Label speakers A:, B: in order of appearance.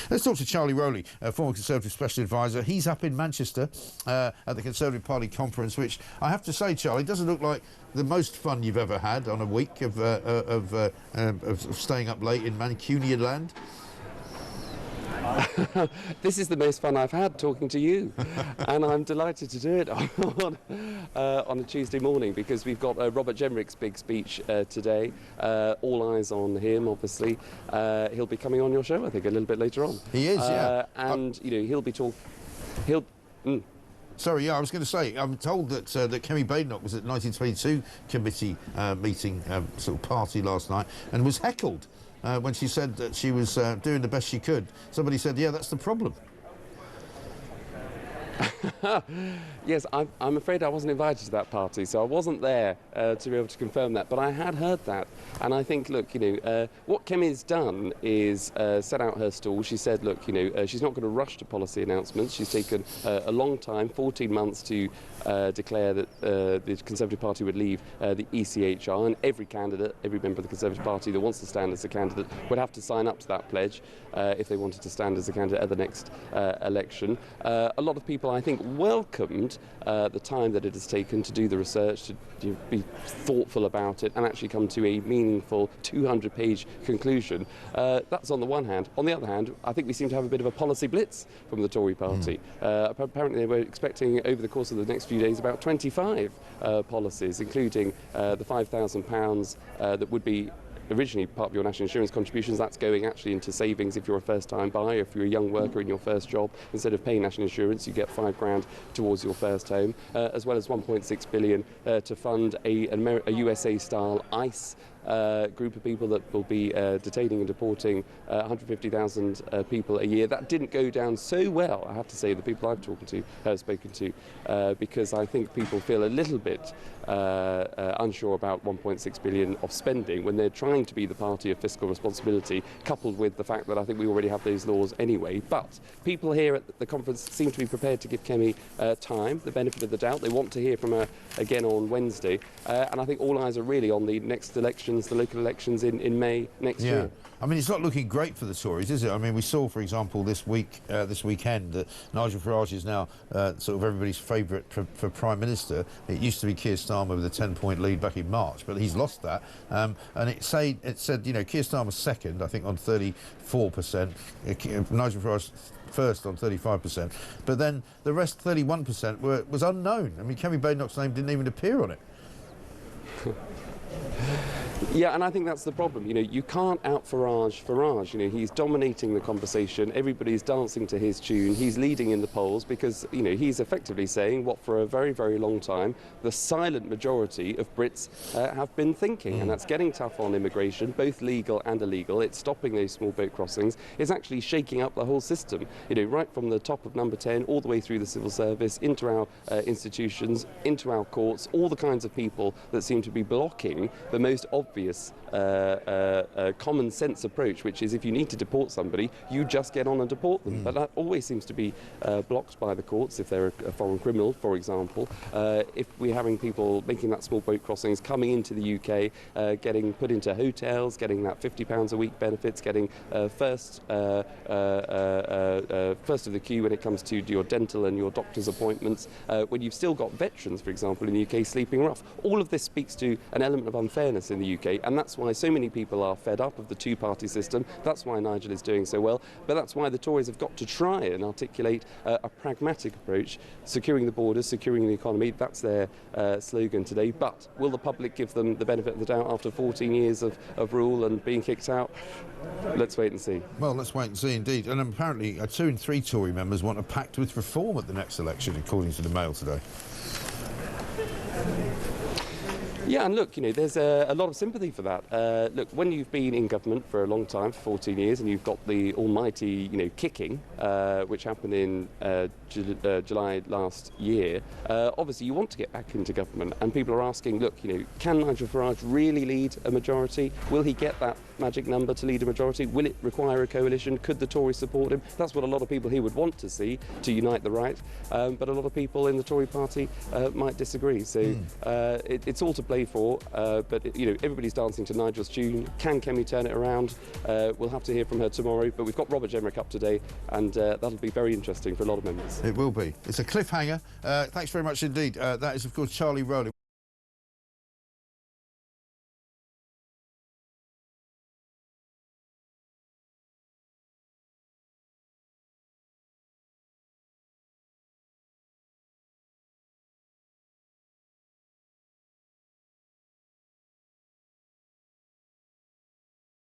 A: Let's talk to Charlie Rowley, former Conservative Special Advisor. He's up in Manchester at the Conservative Party conference, which I have to say, Charlie, doesn't look like the most fun you've ever had on a week of staying up late in Mancunian land.
B: This is the most fun I've had talking to you, and I'm delighted to do it on a Tuesday morning, because we've got Robert Jenrick's big speech today. All eyes on him, obviously. He'll be coming on your show, I think, a little bit later on.
A: He is, yeah.
B: And, you know, he'll be talking...
A: Sorry, yeah, I was going to say, I'm told that that Kemi Badenoch was at 1922 committee meeting sort of party last night and was heckled when she said that she was doing the best she could. Somebody said, yeah, that's the problem.
B: Yes, I'm afraid I wasn't invited to that party, so I wasn't there to be able to confirm that, but I had heard that. And I think, look, you know, what Kemi's done is set out her stall. She said, look, you know, she's not going to rush to policy announcements. She's taken a long time, 14 months, to declare that the Conservative Party would leave the ECHR, and every candidate, every member of the Conservative Party that wants to stand as a candidate would have to sign up to that pledge if they wanted to stand as a candidate at the next election. A lot of people, I think, welcomed the time that it has taken to do the research, to be thoughtful about it and actually come to a meaningful 200-page conclusion. That's on the one hand. On the other hand, I think we seem to have a bit of a policy blitz from the Tory party. Apparently they were expecting over the course of the next few days about 25 policies, including the £5,000 that would be originally part of your national insurance contributions. That's going actually into savings if you're a first-time buyer, if you're a young worker in your first job. Instead of paying national insurance, you get £5,000 towards your first home, as well as £1.6 billion to fund a USA-style ICE group of people that will be detaining and deporting 150,000 people a year. That didn't go down so well, I have to say, the people I've spoken to, because I think people feel a little bit unsure about 1.6 billion of spending when they're trying to be the party of fiscal responsibility, coupled with the fact that I think we already have those laws anyway. But people here at the conference seem to be prepared to give Kemi time, the benefit of the doubt. They want to hear from her again on Wednesday, and I think all eyes are really on the next elections, the local elections in May next year.
A: I mean, it's not looking great for the Tories, is it? I mean, we saw, for example, this weekend, that Nigel Farage is now sort of everybody's favourite for Prime Minister. It used to be Keir Starmer with a 10-point lead back in March, but he's lost that. And it said, you know, Keir Starmer second, I think, on 34%. Nigel Farage first on 35%. But then the rest, 31%, was unknown. I mean, Kemi Badenoch's name didn't even appear on it.
B: Yeah, and I think that's the problem. You know, you can't out-Farage Farage. You know, he's dominating the conversation. Everybody's dancing to his tune. He's leading in the polls because, you know, he's effectively saying what for a very, very long time the silent majority of Brits have been thinking. And that's getting tough on immigration, both legal and illegal. It's stopping those small boat crossings. It's actually shaking up the whole system. You know, right from the top of number 10 all the way through the civil service, into our institutions, into our courts, all the kinds of people that seem to be blocking the most obvious common sense approach, which is if you need to deport somebody, you just get on and deport them. But that always seems to be blocked by the courts if they're a foreign criminal, for example. If we're having people making that small boat crossings, coming into the UK, getting put into hotels, getting that £50 a week benefits, getting first of the queue when it comes to your dental and your doctor's appointments, when you've still got veterans, for example, in the UK sleeping rough. All of this speaks to an element of unfairness in the UK, and that's why so many people are fed up of the two-party system. That's why Nigel is doing so well, but that's why the Tories have got to try and articulate a pragmatic approach, securing the borders, securing the economy. That's their slogan today. But will the public give them the benefit of the doubt after 14 years of rule and being kicked out? Let's wait and see.
A: Well, let's wait and see indeed. And apparently 2 in 3 Tory members want a pact with reform at the next election, according to the Mail today.
B: Yeah, and look, you know, there's a lot of sympathy for that. Look, when you've been in government for a long time, for 14 years, and you've got the almighty, you know, kicking, which happened in July last year. Obviously, you want to get back into government, and people are asking, look, can Nigel Farage really lead a majority? Will he get that magic number to lead a majority? Will it require a coalition? Could the Tories support him? That's what a lot of people here would want to see, to unite the right, but a lot of people in the Tory party might disagree. So it's all to play for, but everybody's dancing to Nigel's tune. Can Kemi turn it around? We'll have to hear from her tomorrow, but we've got Robert Jenrick up today, and that'll be very interesting for a lot of members.
A: It will be. It's a cliffhanger. Thanks very much indeed. That is, of course, Charlie Rowley.